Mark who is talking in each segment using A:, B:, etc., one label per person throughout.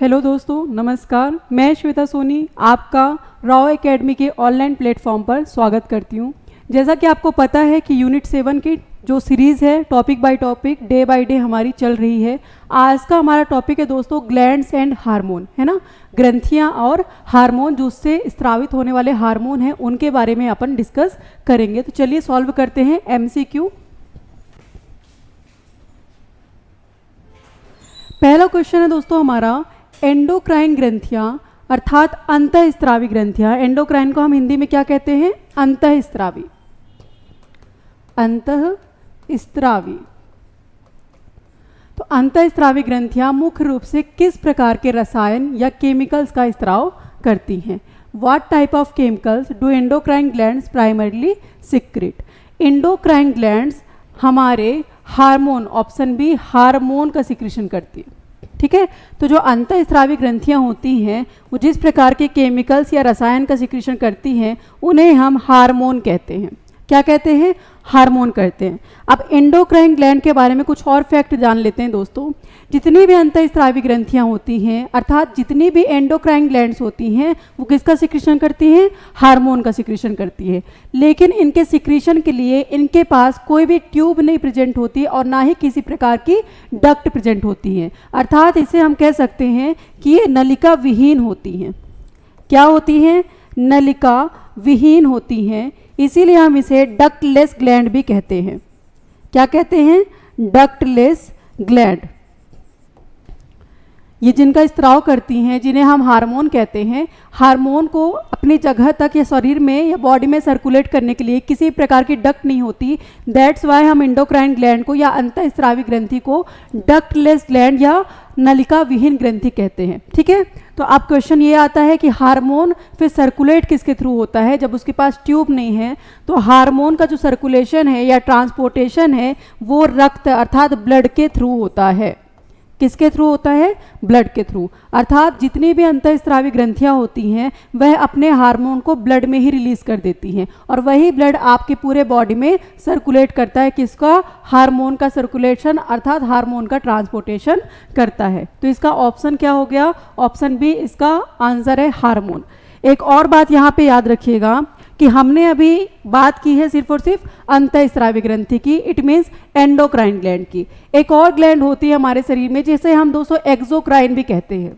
A: Hello दोस्तों, नमस्कार। मैं श्वेता सोनी आपका रॉ एकेडमी के ऑनलाइन प्लेटफॉर्म पर स्वागत करती हूँ। जैसा कि आपको पता है कि यूनिट 7 की जो सीरीज़ है topic by topic day by day हमारी चल रही है। आज का हमारा टॉपिक है दोस्तों ग्लैंड्स एंड हार्मोन, है ना। ग्रंथियाँ और हार्मोन, जो उससे स्रावित होने वाले हार्मोन हैं, उनके बारे में अपन डिस्कस करेंगे। तो चलिए सॉल्व करते हैं एमसीक्यू। पहला क्वेश्चन है दोस्तों हमारा, एंडोक्राइन ग्रंथियां अर्थात अंतःस्रावी ग्रंथियां। एंडोक्राइन को हम हिंदी में क्या कहते हैं? अंतःस्रावी। अंतःस्रावी। तो अंतःस्रावी ग्रंथियां मुख्य रूप से किस प्रकार के रसायन या केमिकल्स का स्राव करती हैं? What type of chemicals do endocrine glands primarily secrete? Endocrine glands हमारे हार्मोन, ऑप्शन बी, हार्मोन का सिक्रीशन करती है। ठीक है। तो जो अंतःस्रावी ग्रंथियां होती हैं वो जिस प्रकार के केमिकल्स या रसायन का सिक्रीशन करती हैं उन्हें हम हार्मोन कहते हैं। क्या कहते हैं? हार्मोन कहते हैं। अब एंडोक्राइन ग्लैंड के बारे में कुछ और फैक्ट जान लेते हैं दोस्तों। जितनी भी अंतःस्रावी ग्रंथियां होती हैं अर्थात जितनी भी एंडोक्राइन ग्लैंड्स होती हैं वो किसका सिक्रीशन करती हैं? हार्मोन का सिक्रीशन करती है। लेकिन इनके सिक्रीशन के लिए इनके पास कोई भी ट्यूब नहीं प्रेजेंट होती और ना ही किसी प्रकार की डक्ट प्रेजेंट होती है। अर्थात इसे हम कह सकते हैं कि ये नलिका विहीन होती हैं। क्या होती हैं? नलिका विहीन होती हैं। इसीलिए हम इसे डक्टलेस ग्लैंड भी कहते हैं। क्या कहते हैं? Ductless gland. ये जिनका स्त्राव करती हैं, जिन्हें हम हार्मोन कहते हैं, हार्मोन को अपनी जगह तक या शरीर में या बॉडी में सर्कुलेट करने के लिए किसी प्रकार की डक्ट नहीं होती। दैट्स वाई हम एंडोक्राइन ग्लैंड को या अंतःस्रावी ग्रंथि को डक्टलेस ग्लैंड या नलिका विहीन ग्रंथि कहते हैं। ठीक है। तो अब क्वेश्चन ये आता है कि हार्मोन फिर सर्कुलेट किसके थ्रू होता है जब उसके पास ट्यूब नहीं है? तो हार्मोन का जो सर्कुलेशन है या ट्रांसपोर्टेशन है वो रक्त अर्थात ब्लड के थ्रू होता है। किसके थ्रू होता है? ब्लड के थ्रू। अर्थात जितनी भी अंतःस्रावी ग्रंथियां होती हैं वह अपने हार्मोन को ब्लड में ही रिलीज कर देती हैं और वही ब्लड आपके पूरे बॉडी में सर्कुलेट करता है। किसका? हार्मोन का सर्कुलेशन अर्थात हार्मोन का ट्रांसपोर्टेशन करता है। तो इसका ऑप्शन क्या हो गया? ऑप्शन बी इसका आंसर है, हार्मोन। एक और बात यहाँ पे याद रखिएगा कि हमने अभी बात की है सिर्फ और सिर्फ अंतःस्रावी ग्रंथि की, इट मीन्स एंडोक्राइन ग्लैंड की। एक और ग्लैंड होती है हमारे शरीर में जिसे हम दोस्तों एक्सोक्राइन भी कहते हैं।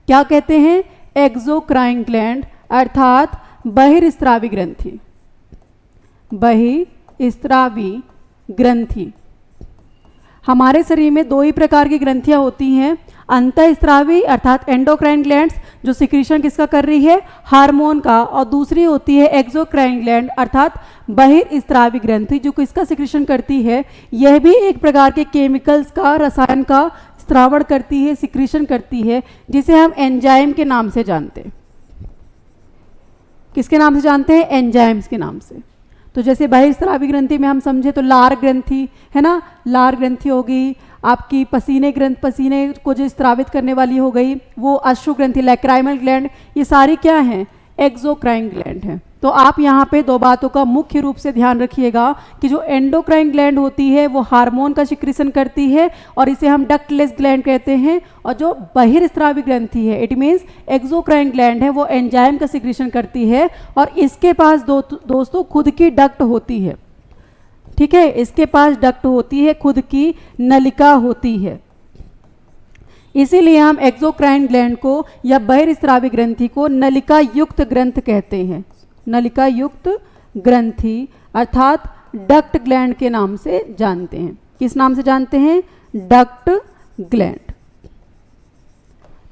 A: क्या कहते हैं? एक्सोक्राइन ग्लैंड अर्थात बहिर्स्रावी ग्रंथि। बहिर्स्रावी ग्रंथि। हमारे शरीर में दो ही प्रकार की ग्रंथियां होती हैं, अंतःस्रावी अर्थात एंडोक्राइन ग्लैंड्स जो सिक्रीशन किसका कर रही है? हार्मोन का, और दूसरी होती है एक्सोक्राइन ग्लैंड अर्थात बहिर्स्रावी ग्रंथि जो किसका सिक्रीशन करती है? यह भी एक प्रकार के केमिकल्स का, रसायन का स्रावण करती है, सिक्रीशन करती है, जिसे हम एंजाइम के नाम से जानते हैं। किसके नाम से जानते हैं? एंजाइम्स के नाम से। तो जैसे बहिर्स्रावी ग्रंथि में हम समझे तो लार ग्रंथि है ना, लार ग्रंथि होगी। आपकी पसीने को जो स्रावित करने वाली हो गई वो अश्रु ग्रंथि, लैक्राइमल ग्लैंड, ये सारी क्या हैं? एक्सोक्राइन ग्लैंड हैं। तो आप यहाँ पे दो बातों का मुख्य रूप से ध्यान रखिएगा कि जो एंडोक्राइन ग्लैंड होती है वो हार्मोन का सिक्रीशन करती है और इसे हम डक्टलेस ग्लैंड कहते हैं, और जो बहिर्स्रावी ग्रंथि है इट मीन्स एक्सोक्राइन ग्लैंड है वो एंजाइम का सिक्रीशन करती है और इसके पास दोस्तों खुद की डक्ट होती है। ठीक है, इसके पास डक्ट होती है, खुद की नलिका होती है। इसीलिए हम एक्सोक्राइन ग्लैंड को या बहिर्स्रावी ग्रंथि को नलिका युक्त ग्रंथ कहते हैं। नलिका युक्त ग्रंथि अर्थात डक्ट ग्लैंड के नाम से जानते हैं। किस नाम से जानते हैं? Duct gland.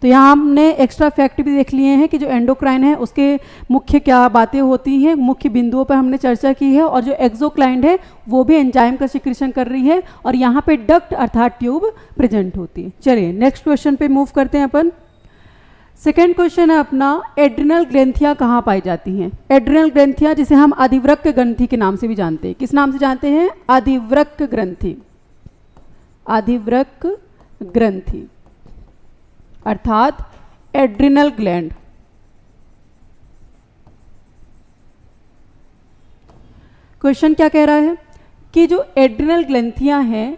A: तो यहाँ हमने एक्स्ट्रा फैक्ट भी देख लिए हैं कि जो एंडोक्राइन है उसके मुख्य क्या बातें होती हैं, मुख्य बिंदुओं पर हमने चर्चा की है, और जो एक्सोक्राइन है वो भी एंजाइम का सिक्रीशन कर रही है और यहाँ पे डक्ट अर्थात ट्यूब प्रेजेंट होती है। चलिए नेक्स्ट क्वेश्चन पे मूव करते हैं अपन। सेकेंड क्वेश्चन है अपना, एड्रिनल ग्रंथियां कहाँ पाई जाती हैं? एड्रिनल ग्रंथियां जिसे हम अधिवृक्क ग्रंथि के नाम से भी जानते हैं। किस नाम से जानते हैं? अधिवृक्क ग्रंथि। अधिवृक्क ग्रंथि अर्थात एड्रिनल ग्लैंड। क्वेश्चन क्या कह रहा है कि जो एड्रिनल ग्रंथियां हैं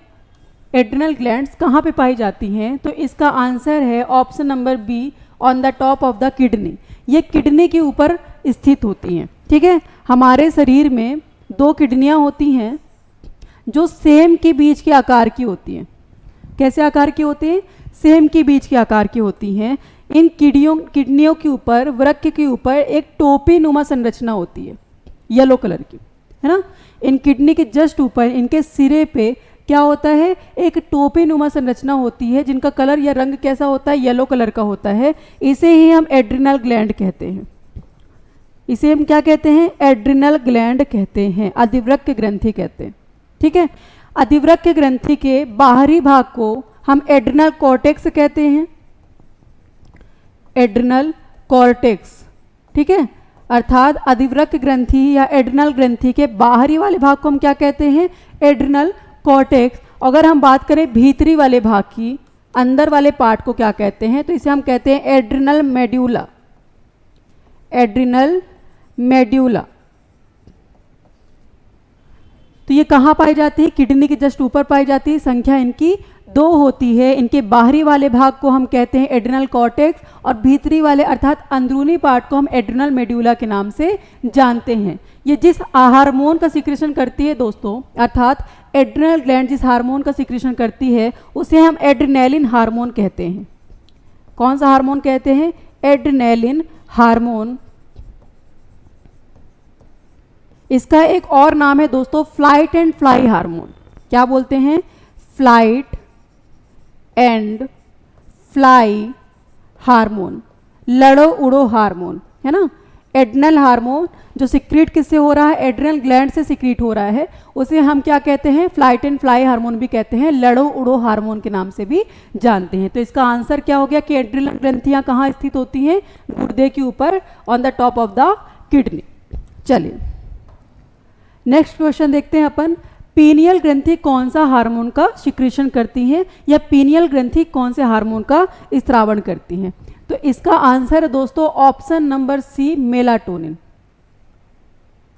A: एड्रिनल ग्लैंड्स कहाँ पे पाई जाती हैं? तो इसका आंसर है option number B, on the top of the kidney. ये किडनी के ऊपर स्थित होती हैं। ठीक है, हमारे शरीर में 2 किडनियाँ होती हैं जो सेम के बीच के आकार की होती हैं। कैसे आकार की होती हैं? सेम के बीच के आकार की होती हैं। इन किडनियों के ऊपर, वृक्क के ऊपर एक टोपी नुमा संरचना होती है, येलो कलर की, है ना। इन किडनी के जस्ट ऊपर, इनके सिरे पे क्या होता है? एक टोपी नुमा संरचना होती है जिनका कलर या रंग कैसा होता है? येलो कलर का होता है। इसे ही हम एड्रिनल ग्लैंड कहते हैं। इसे हम क्या कहते हैं? एड्रिनल ग्लैंड कहते हैं, अधिवृक्क ग्रंथि कहते हैं। ठीक है, अधिवृक्क ग्रंथि के बाहरी भाग को हम एड्रिनल कॉर्टेक्स कहते हैं, एड्रिनल कॉर्टेक्स। ठीक है, अर्थात अधिवृक्क ग्रंथि या एड्रिनल ग्रंथि के बाहरी वाले भाग को हम क्या कहते हैं? Adrenal cortex. अगर हम बात करें भीतरी वाले भाग की, अंदर वाले पार्ट को क्या कहते हैं? तो इसे हम कहते हैं एड्रिनल मेड्यूला, एड्रिनल मेड्यूला। तो ये कहाँ पाई जाती है? किडनी के जस्ट ऊपर पाई जाती है। संख्या इनकी 2 होती है। इनके बाहरी वाले भाग को हम कहते हैं एड्रिनल कॉर्टेक्स और भीतरी वाले अर्थात अंदरूनी पार्ट को हम एड्रिनल मेड्यूला के नाम से जानते हैं। ये जिस हार्मोन का सिक्रेशन करती है दोस्तों, अर्थात एड्रिनल ग्लैंड जिस हार्मोन का सिक्रेशन करती है उसे हम एड्रिनेलिन हार्मोन कहते हैं। कौन सा हार्मोन कहते हैं? Adrenaline hormone. इसका एक और नाम है दोस्तों फ्लाइट एंड फ्लाई हार्मोन। क्या बोलते हैं? फ्लाइट एंड फ्लाई हार्मोन, लड़ो उड़ो हार्मोन, है ना। एड्रिनल हार्मोन जो सिक्रीट किससे हो रहा है? एड्रिनल ग्लैंड से सिक्रीट हो रहा है, उसे हम क्या कहते हैं? फ्लाइट एंड फ्लाई हार्मोन भी कहते हैं, लड़ो उड़ो हार्मोन के नाम से भी जानते हैं। तो इसका आंसर क्या हो गया कि एड्रिनल ग्रंथियां कहाँ स्थित होती हैं? गुर्दे के ऊपर, on the top of the kidney. चलिए नेक्स्ट क्वेश्चन देखते हैं अपन। पीनियल ग्रंथि कौन सा हार्मोन का सिक्रीशन करती है, या पीनियल ग्रंथि कौन से हार्मोन का स्त्रावण करती है? तो इसका आंसर है दोस्तों ऑप्शन नंबर सी, मेलाटोनिन।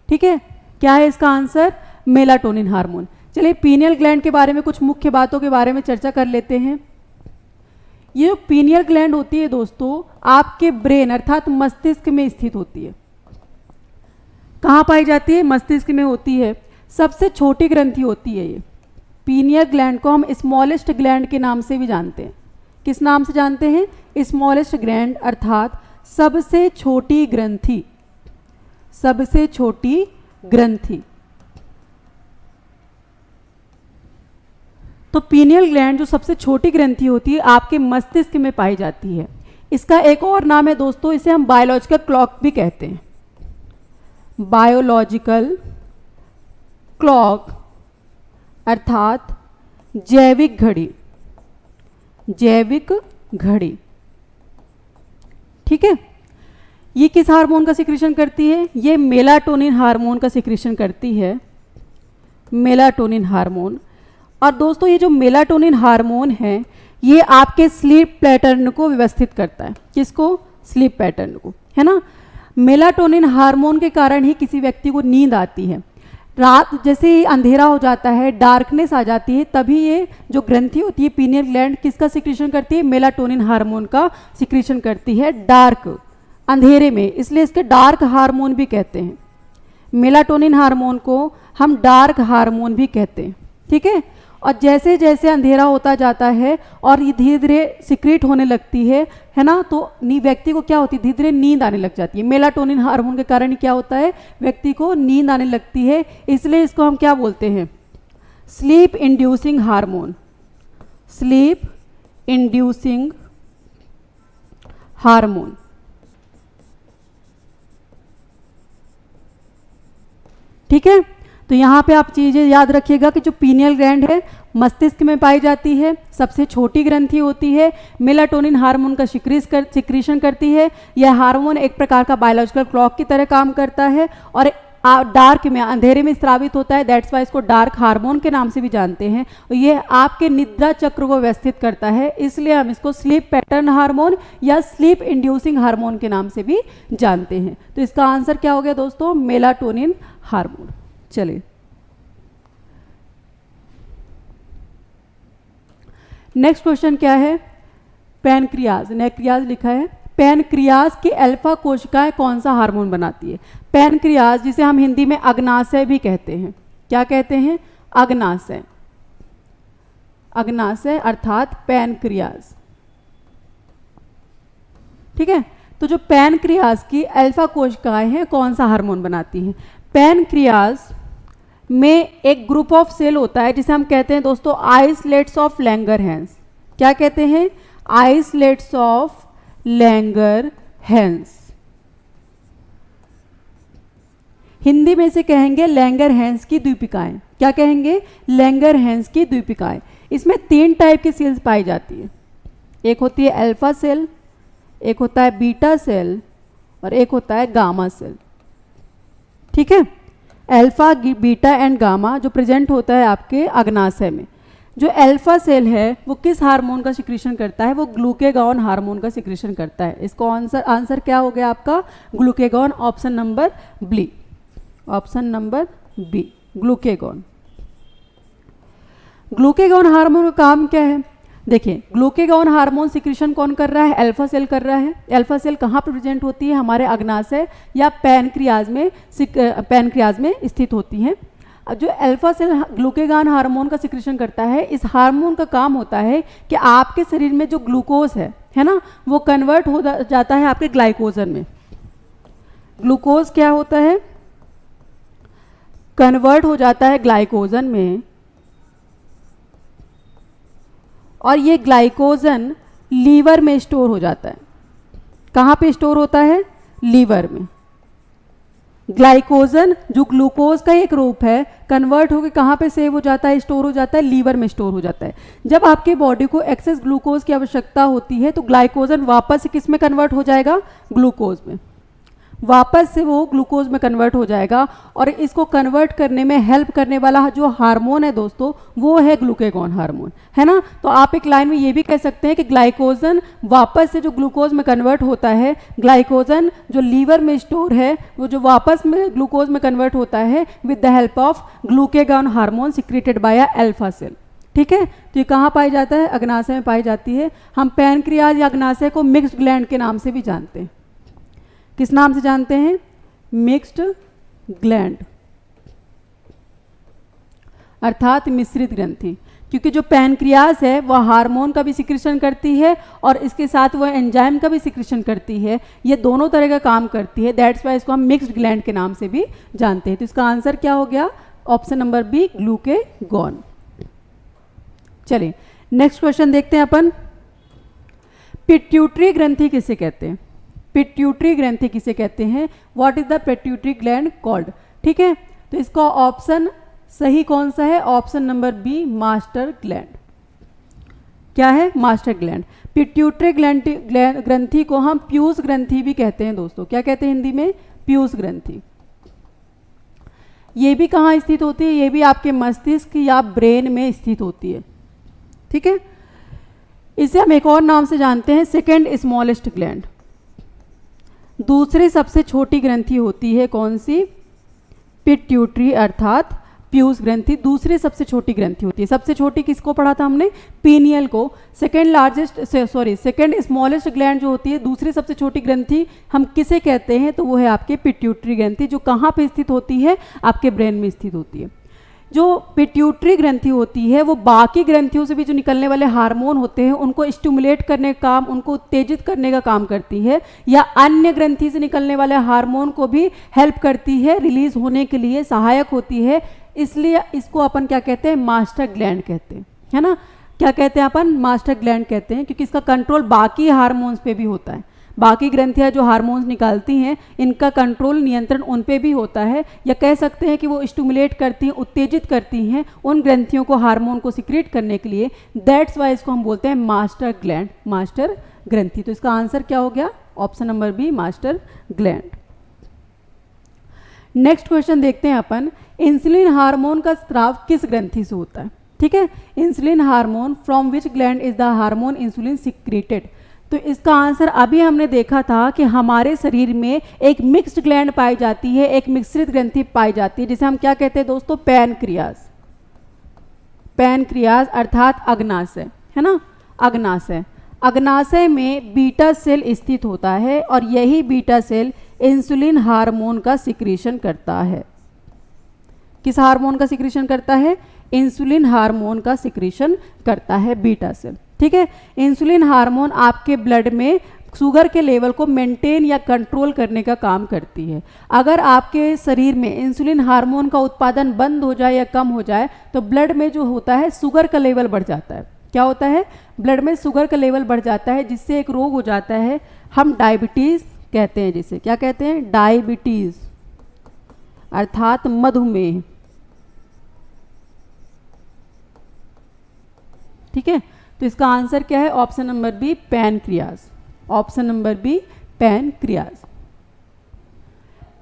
A: ठीक है, क्या है इसका आंसर? Melatonin hormone. चलिए पीनियल ग्लैंड के बारे में कुछ मुख्य बातों के बारे में चर्चा कर लेते हैं। ये जो पीनियल ग्लैंड होती है दोस्तों, आपके ब्रेन अर्थात मस्तिष्क में स्थित होती है। कहाँ पाई जाती है? मस्तिष्क में होती है। सबसे छोटी ग्रंथि होती है ये। पीनियल ग्लैंड को हम स्मॉलेस्ट ग्लैंड के नाम से भी जानते हैं। किस नाम से जानते हैं? स्मॉलेस्ट ग्लैंड, अर्थात सबसे छोटी ग्रंथि, सबसे छोटी ग्रंथि। तो पीनियल ग्लैंड जो सबसे छोटी ग्रंथि होती है आपके मस्तिष्क में पाई जाती है। इसका एक और नाम है दोस्तों, इसे हम बायोलॉजिकल क्लॉक भी कहते हैं। बायोलॉजिकल क्लॉक अर्थात जैविक घड़ी, जैविक घड़ी। ठीक है, ये किस हार्मोन का सिक्रीशन करती है? ये मेलाटोनिन हार्मोन का सिक्रीशन करती है, मेलाटोनिन हार्मोन। और दोस्तों ये जो मेलाटोनिन हार्मोन है ये आपके स्लीप पैटर्न को व्यवस्थित करता है। किसको? स्लीप पैटर्न को, है ना। मेलाटोनिन हार्मोन के कारण ही किसी व्यक्ति को नींद आती है। रात जैसे ही अंधेरा हो जाता है, डार्कनेस आ जाती है, तभी ये जो ग्रंथि होती है पीनियल ग्लैंड किसका सिक्रीशन करती है? मेलाटोनिन हार्मोन का सिक्रीशन करती है, डार्क, अंधेरे में। इसलिए इसके डार्क हार्मोन भी कहते हैं। मेलाटोनिन हार्मोन को हम डार्क हार्मोन भी कहते हैं। ठीक है, और जैसे जैसे अंधेरा होता जाता है और ये धीरे धीरे सिक्रीट होने लगती है ना, तो व्यक्ति को क्या होती है? धीरे धीरे नींद आने लग जाती है। मेलाटोनिन हार्मोन के कारण क्या होता है? व्यक्ति को नींद आने लगती है। इसलिए इसको हम क्या बोलते हैं? Sleep inducing hormone, sleep inducing hormone. ठीक है, तो यहाँ पे आप चीज़ें याद रखिएगा कि जो पीनियल ग्लैंड है मस्तिष्क में पाई जाती है, सबसे छोटी ग्रंथि होती है, मेलाटोनिन हार्मोन का सिक्रीशन करती है। यह हार्मोन एक प्रकार का बायोलॉजिकल क्लॉक की तरह काम करता है और डार्क में, अंधेरे में स्रावित होता है। दैट्स वाई इसको डार्क हार्मोन के नाम से भी जानते हैं। और ये आपके निद्रा चक्र को व्यवस्थित करता है, इसलिए हम इसको स्लीप पैटर्न हार्मोन या स्लीप इंड्यूसिंग हार्मोन के नाम से भी जानते हैं। तो इसका आंसर क्या हो गया दोस्तों? Melatonin hormone. चलिए नेक्स्ट क्वेश्चन क्या है, पैनक्रियाज, नेक्रियाज लिखा है। पैनक्रियाज की अल्फा कोशिकाएं कौन सा हार्मोन बनाती है? पैनक्रियाज जिसे हम हिंदी में अग्नाशय भी कहते हैं, क्या कहते हैं? अग्नाशय, अग्नाशय अर्थात पैनक्रियाज, ठीक है। तो जो पैनक्रियाज की अल्फा कोशिकाएं हैं कौन सा हार्मोन बनाती हैं? पैनक्रियाज में एक ग्रुप ऑफ सेल होता है जिसे हम कहते हैं दोस्तों आइसलेट्स ऑफ लैंगरहैंस। क्या कहते हैं? Islets of Langerhans. हिंदी में से कहेंगे लैंगरहैंस की द्वीपिकाएं। क्या कहेंगे? लैंगरहैंस की द्वीपिकाएं। इसमें 3 टाइप की सेल्स पाई जाती है। एक होती है अल्फा सेल, एक होता है बीटा सेल और एक होता है गामा सेल, ठीक है। अल्फा, बीटा एंड गामा जो प्रेजेंट होता है आपके अग्नाशय में। जो अल्फा सेल है वो किस हार्मोन का सिक्रीशन करता है? वो ग्लूकेगॉन हार्मोन का सिक्रीशन करता है। इसको आंसर क्या हो गया आपका? Glucagon, option number B, option number B, glucagon. Glucagon hormone का काम क्या है? देखिए, ग्लूकेगॉन हार्मोन सिक्रीशन कौन कर रहा है? अल्फा सेल कर रहा है। अल्फा सेल कहाँ पर प्रेजेंट होती है? हमारे अग्नाशय या पैनक्रियाज में स्थित होती हैं। जो अल्फा सेल ग्लूकेगॉन हार्मोन का सिक्रीशन करता है, इस हार्मोन का काम होता है कि आपके शरीर में जो ग्लूकोज है ना, वो कन्वर्ट हो जाता है आपके ग्लाइकोजन में। ग्लूकोज क्या होता है? कन्वर्ट हो जाता है ग्लाइकोजन में, और ये ग्लाइकोजन लीवर में स्टोर हो जाता है। कहाँ पे स्टोर होता है? लीवर में। ग्लाइकोजन जो ग्लूकोज का एक रूप है, कन्वर्ट होकर कहाँ पे सेव हो जाता है? स्टोर हो जाता है, लीवर में स्टोर हो जाता है। जब आपके बॉडी को एक्सेस ग्लूकोज की आवश्यकता होती है तो ग्लाइकोजन वापस से किस में कन्वर्ट हो जाएगा? ग्लूकोज में। वापस से वो ग्लूकोज में कन्वर्ट हो जाएगा, और इसको कन्वर्ट करने में हेल्प करने वाला जो हार्मोन है दोस्तों, वो है ग्लूकेगॉन हार्मोन, है ना। तो आप एक लाइन में ये भी कह सकते हैं कि ग्लाइकोजन वापस से जो ग्लूकोज में कन्वर्ट होता है, ग्लाइकोजन जो लीवर में स्टोर है, वो जो वापस में ग्लूकोज में कन्वर्ट होता है with the help of glucagon hormone secreted by alpha cell, ठीक है। तो ये कहाँ पाई जाता है? अग्नाशय में पाई जाती है। हम पैनक्रियाज या अग्नाशय को मिक्स्ड ग्लैंड के नाम से भी जानते हैं। किस नाम से जानते हैं? मिक्स्ड ग्लैंड, अर्थात मिश्रित ग्रंथि। क्योंकि जो पैनक्रियाज है वह हार्मोन का भी सिक्रीशन करती है और इसके साथ वह एंजाइम का भी सिक्रीशन करती है। ये दोनों तरह का काम करती है, दैट्स वाई इसको हम मिक्स्ड ग्लैंड के नाम से भी जानते हैं। तो इसका आंसर क्या हो गया? Option number B, glucagon. चलिए नेक्स्ट क्वेश्चन देखते हैं अपन। पिट्यूटरी ग्रंथि किसे कहते हैं? पिट्यूटरी ग्रंथि किसे कहते हैं? What is the pituitary gland called? ठीक है, तो इसका ऑप्शन सही कौन सा है? Option number B, master gland. क्या है? Master gland. पिट्यूटरी ग्रंथि को हम पीयूष ग्रंथि भी कहते हैं दोस्तों। क्या कहते हैं हिंदी में? पीयूष ग्रंथि। ये भी कहाँ स्थित होती है? ये भी आपके मस्तिष्क या ब्रेन में स्थित होती है, ठीक है। इसे हम एक और नाम से जानते हैं, सेकेंड स्मॉलेस्ट ग्लैंड। दूसरी सबसे छोटी ग्रंथि होती है कौन सी? पिट्यूटरी अर्थात पीयूष ग्रंथि दूसरी सबसे छोटी ग्रंथि होती है। सबसे छोटी किसको पढ़ा था हमने? पीनियल को। सेकेंड स्मॉलेस्ट ग्लैंड जो होती है, दूसरी सबसे छोटी ग्रंथि हम किसे कहते हैं? तो वो है आपके पिट्यूटरी ग्रंथि, जो कहाँ पे स्थित होती है? आपके ब्रेन में स्थित होती है। जो पिट्यूटरी ग्रंथि होती है वो बाकी ग्रंथियों से भी जो निकलने वाले हार्मोन होते हैं उनको स्टिमुलेट करने का काम, उनको उत्तेजित करने का काम करती है, या अन्य ग्रंथि से निकलने वाले हार्मोन को भी हेल्प करती है, रिलीज होने के लिए सहायक होती है। इसलिए इसको अपन क्या कहते हैं? मास्टर ग्लैंड कहते हैं, है ना। क्या कहते हैं अपन? मास्टर ग्लैंड कहते हैं, क्योंकि इसका कंट्रोल बाकी हार्मोन्स पे भी होता है। बाकी ग्रंथियां जो हार्मोन्स निकालती हैं, इनका कंट्रोल, नियंत्रण उन पे भी होता है, या कह सकते हैं कि वो स्टिमुलेट करती हैं, उत्तेजित करती हैं उन ग्रंथियों को, हार्मोन को सिक्रेट करने के लिए। दैट्स वाई इसको हम बोलते हैं मास्टर ग्लैंड, मास्टर ग्रंथि। तो इसका आंसर क्या हो गया? Option number B, master gland. Next question देखते हैं अपन। इंसुलिन हार्मोन का स्राव किस ग्रंथि से होता है? ठीक है, insulin hormone, from which gland is the hormone insulin secreted? तो इसका आंसर अभी हमने देखा था कि हमारे शरीर में एक मिक्स्ड ग्लैंड पाई जाती है, एक मिश्रित ग्रंथि पाई जाती है, जिसे हम क्या कहते हैं दोस्तों? पैनक्रियाज। पैनक्रियाज अर्थात अग्नाशय। है ना, अग्नाशय। अग्नाशय में बीटा सेल स्थित होता है और यही बीटा सेल इंसुलिन हार्मोन का सिक्रीशन करता है। किस हार्मोन का सिक्रीशन करता है? इंसुलिन हार्मोन का सिक्रीशन करता है बीटा सेल। ठीक है, इंसुलिन हार्मोन आपके ब्लड में शुगर के लेवल को मेंटेन या कंट्रोल करने का काम करती है। अगर आपके शरीर में इंसुलिन हार्मोन का उत्पादन बंद हो जाए या कम हो जाए तो ब्लड में जो होता है शुगर का लेवल बढ़ जाता है। क्या होता है? ब्लड में शुगर का लेवल बढ़ जाता है, जिससे एक रोग हो जाता है, हम डायबिटीज़ कहते हैं जिसे। क्या कहते हैं? डायबिटीज़ अर्थात मधुमेह। ठीक है, तो इसका आंसर क्या है? Option number B, pancreas. Option number B, pancreas.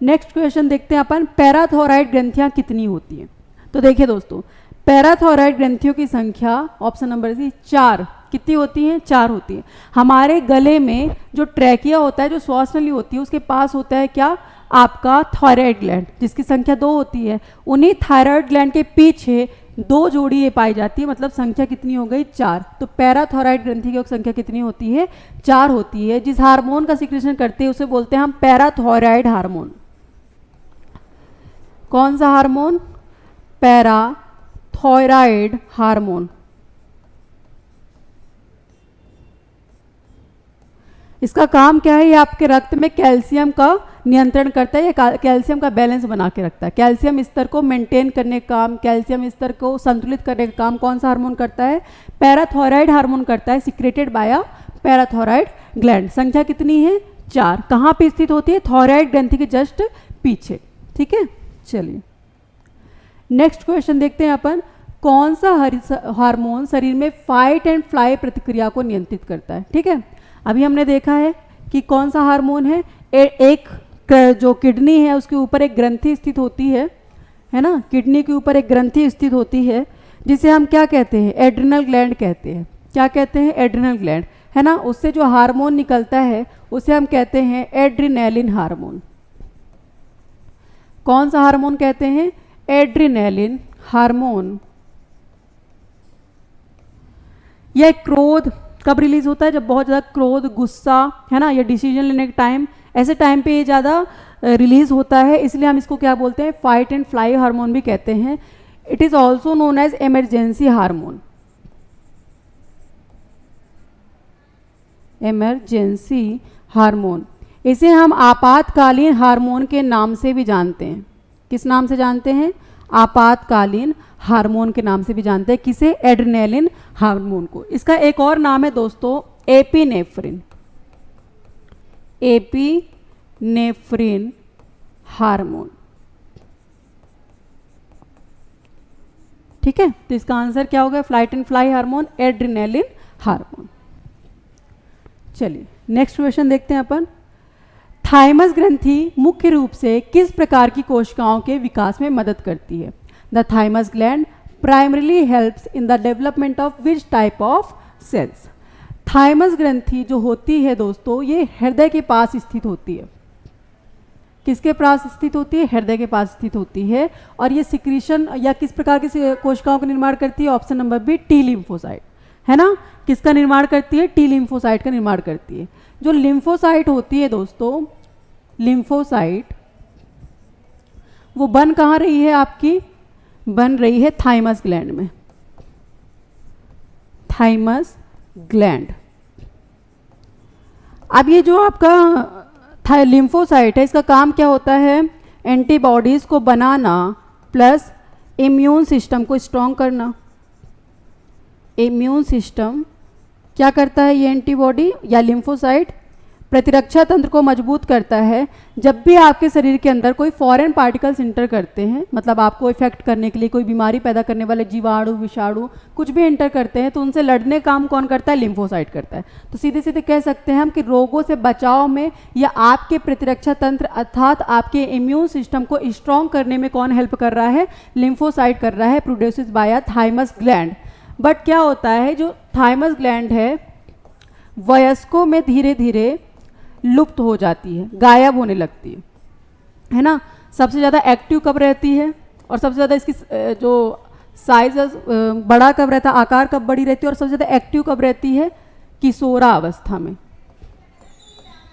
A: Next question देखते हैं अपन, पैराथोराइड ग्रंथियां कितनी होती हैं? तो देखिए दोस्तों, पैराथोराइड ग्रंथियों की संख्या ऑप्शन नंबर सी 4। कितनी होती हैं? 4 होती है। हमारे गले में जो ट्रैकिया होता है, जो श्वास नली होती है, उसके पास होता है क्या? आपका थायराइड ग्लैंड, जिसकी संख्या 2 होती है। उन्हीं थायराइड ग्लैंड के पीछे 2 जोड़ी ये पाई जाती है, मतलब संख्या कितनी हो गई? 4। तो पैराथोराइड ग्रंथि की संख्या कितनी होती है? 4 होती है। जिस हार्मोन का सिक्रीशन करते हैं उसे बोलते हैं हम पैराथोराइड हार्मोन। कौन सा हार्मोन? पैराथोराइड हार्मोन। इसका काम क्या है? ये आपके रक्त में कैल्शियम का नियंत्रण करता है, ये कैल्शियम का बैलेंस बना के रखता है। कैल्शियम स्तर को मेंटेन करने का काम, कैल्शियम स्तर को संतुलित करने का काम कौन सा हार्मोन करता है? पैराथोराइड हार्मोन करता है, सिक्रेटेड बाय पैराथोराइड ग्लैंड। संख्या कितनी है? 4। कहाँ पे स्थित होती है? थायराइड ग्रंथि के जस्ट पीछे। ठीक है, चलिए नेक्स्ट क्वेश्चन देखते हैं अपन, कौन सा हार्मोन शरीर में फाइट एंड फ्लाई प्रतिक्रिया को नियंत्रित करता है? ठीक है, अभी हमने देखा है कि कौन सा हार्मोन है। एक जो किडनी है उसके ऊपर एक ग्रंथि स्थित होती है ना, किडनी के ऊपर एक ग्रंथि स्थित होती है, जिसे हम क्या कहते हैं? एड्रिनल ग्लैंड कहते हैं। क्या कहते हैं? एड्रिनल ग्लैंड, है ना। उससे जो हार्मोन निकलता है उसे हम कहते हैं एड्रिनेलिन हार्मोन। कौन सा हार्मोन कहते हैं? Adrenaline hormone. यह क्रोध कब रिलीज होता है? जब बहुत ज़्यादा क्रोध, गुस्सा, है ना, या डिसीजन लेने के टाइम, ऐसे टाइम पे ये ज़्यादा रिलीज होता है, इसलिए हम इसको क्या बोलते हैं? फाइट एंड फ्लाई हार्मोन भी कहते हैं। It is also known as emergency hormone. Emergency hormone, इसे हम आपातकालीन हार्मोन के नाम से भी जानते हैं। किस नाम से जानते हैं? आपातकालीन हार्मोन के नाम से भी जानते हैं। किसे? एड्रिनेलिन हार्मोन को। इसका एक और नाम है दोस्तों, एपिनेफ्रिन। Epinephrine hormone. ठीक है, तो इसका आंसर क्या होगा? Flight and fly hormone, adrenaline hormone. चलिए नेक्स्ट क्वेश्चन देखते हैं अपन, थाइमस ग्रंथि मुख्य रूप से किस प्रकार की कोशिकाओं के विकास में मदद करती है? The thymus gland primarily helps in the development of which type of cells? थाइमस ग्रंथि जो होती है दोस्तों, ये हृदय के पास स्थित होती है। किसके पास स्थित होती है? हृदय के पास स्थित होती है। और ये सिक्रीशन या किस प्रकार की कोशिकाओं का निर्माण करती है? Option number B, T lymphocyte, है ना। किसका निर्माण करती है? टी लिम्फोसाइट का निर्माण करती है। जो लिम्फोसाइट होती है दोस्तों, लिम्फोसाइट वो बन कहाँ रही है आपकी? बन रही है थाइमस ग्लैंड में। Thymus gland. अब ये जो आपका लिम्फोसाइट है, इसका काम क्या होता है? एंटीबॉडीज को बनाना प्लस इम्यून सिस्टम को स्ट्रॉन्ग करना। इम्यून सिस्टम क्या करता है? ये एंटीबॉडी या लिम्फोसाइट प्रतिरक्षा तंत्र को मजबूत करता है। जब भी आपके शरीर के अंदर कोई फॉरेन पार्टिकल्स इंटर करते हैं, मतलब आपको इफेक्ट करने के लिए, कोई बीमारी पैदा करने वाले जीवाणु, विषाणु कुछ भी इंटर करते हैं, तो उनसे लड़ने काम कौन करता है? लिम्फोसाइट करता है। तो सीधे सीधे कह सकते हैं हम कि रोगों से बचाव में या आपके प्रतिरक्षा तंत्र अर्थात आपके इम्यून सिस्टम को स्ट्रॉन्ग करने में कौन हेल्प कर रहा है? लिम्फोसाइट कर रहा है, produces bye thymus gland. But क्या होता है, जो थाइमस ग्लैंड है वयस्कों में धीरे धीरे लुप्त हो जाती है, गायब होने लगती है ना। सबसे ज़्यादा एक्टिव कब रहती है और सबसे ज़्यादा इसकी जो साइज बड़ा कब रहता है, आकार कब बड़ी रहती है, और सबसे ज़्यादा एक्टिव कब रहती है, किशोरा अवस्था में,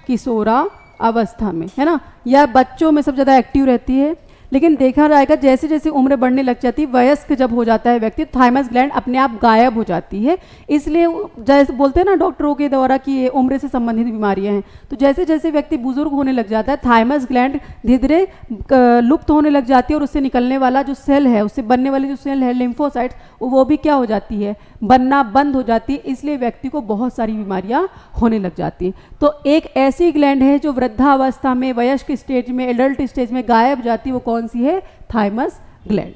A: किशोरा अवस्था में, है ना, या बच्चों में सबसे ज़्यादा एक्टिव रहती है। लेकिन देखा जाएगा जैसे जैसे उम्र बढ़ने लग जाती है, वयस्क जब हो जाता है व्यक्ति, थाइमस ग्लैंड अपने आप गायब हो जाती है। इसलिए जैसे बोलते हैं ना डॉक्टरों के द्वारा कि ये उम्र से संबंधित बीमारियां हैं, तो जैसे जैसे व्यक्ति बुजुर्ग होने लग जाता है, थाइमस ग्लैंड धीरे धीरे लुप्त होने लग जाती है, और उससे निकलने वाला जो सेल है, उससे बनने वाली जो सेल है लिम्फोसाइट्स, वो भी क्या हो जाती है, बनना बंद हो जाती है। इसलिए व्यक्ति को बहुत सारी बीमारियां होने लग जाती हैं। तो एक ऐसी ग्लैंड है जो वृद्धावस्था में, वयस्क स्टेज में, एडल्ट स्टेज में गायब जाती है, वो कौन सी है, थाइमस ग्लैंड।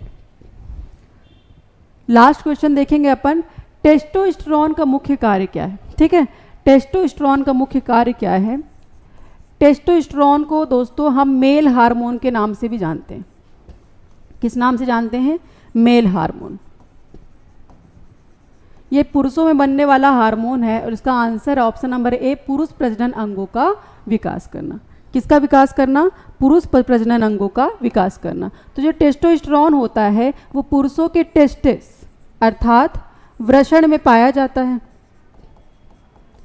A: लास्ट क्वेश्चन देखेंगे अपन, टेस्टोस्टेरोन का मुख्य कार्य क्या है। ठीक है, टेस्टोस्टेरोन का मुख्य कार्य क्या है। टेस्टोस्टेरोन को दोस्तों हम मेल हार्मोन के नाम से भी जानते हैं। किस नाम से जानते हैं, मेल हार्मोन। ये पुरुषों में बनने वाला हार्मोन है, और इसका आंसर ऑप्शन नंबर ए, पुरुष प्रजनन अंगों का विकास करना। किसका विकास करना, पुरुष प्रजनन अंगों का विकास करना। तो जो टेस्टोस्टेरोन होता है वो पुरुषों के टेस्टिस अर्थात वृषण में पाया जाता है।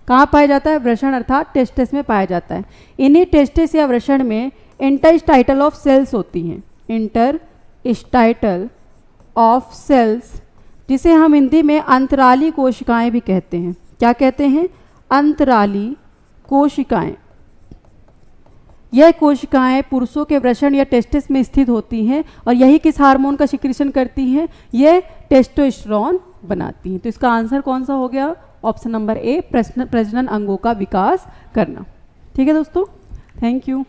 A: कहाँ पाया जाता है, वृषण अर्थात टेस्टिस में पाया जाता है। इन्हीं टेस्टिस या वृषण में इंटरस्टाइटल ऑफ सेल्स होती हैं, इंटरस्टाइटल ऑफ सेल्स, जिसे हम हिंदी में अंतराली कोशिकाएं भी कहते हैं। क्या कहते हैं, अंतराली कोशिकाएं। यह कोशिकाएं पुरुषों के वृषण या टेस्टिस में स्थित होती हैं, और यही किस हार्मोन का सिक्रीशन करती हैं, यह टेस्टोस्टेरोन बनाती हैं। तो इसका आंसर कौन सा हो गया, ऑप्शन नंबर ए, प्रजनन अंगों का विकास करना। ठीक है दोस्तों, थैंक यू।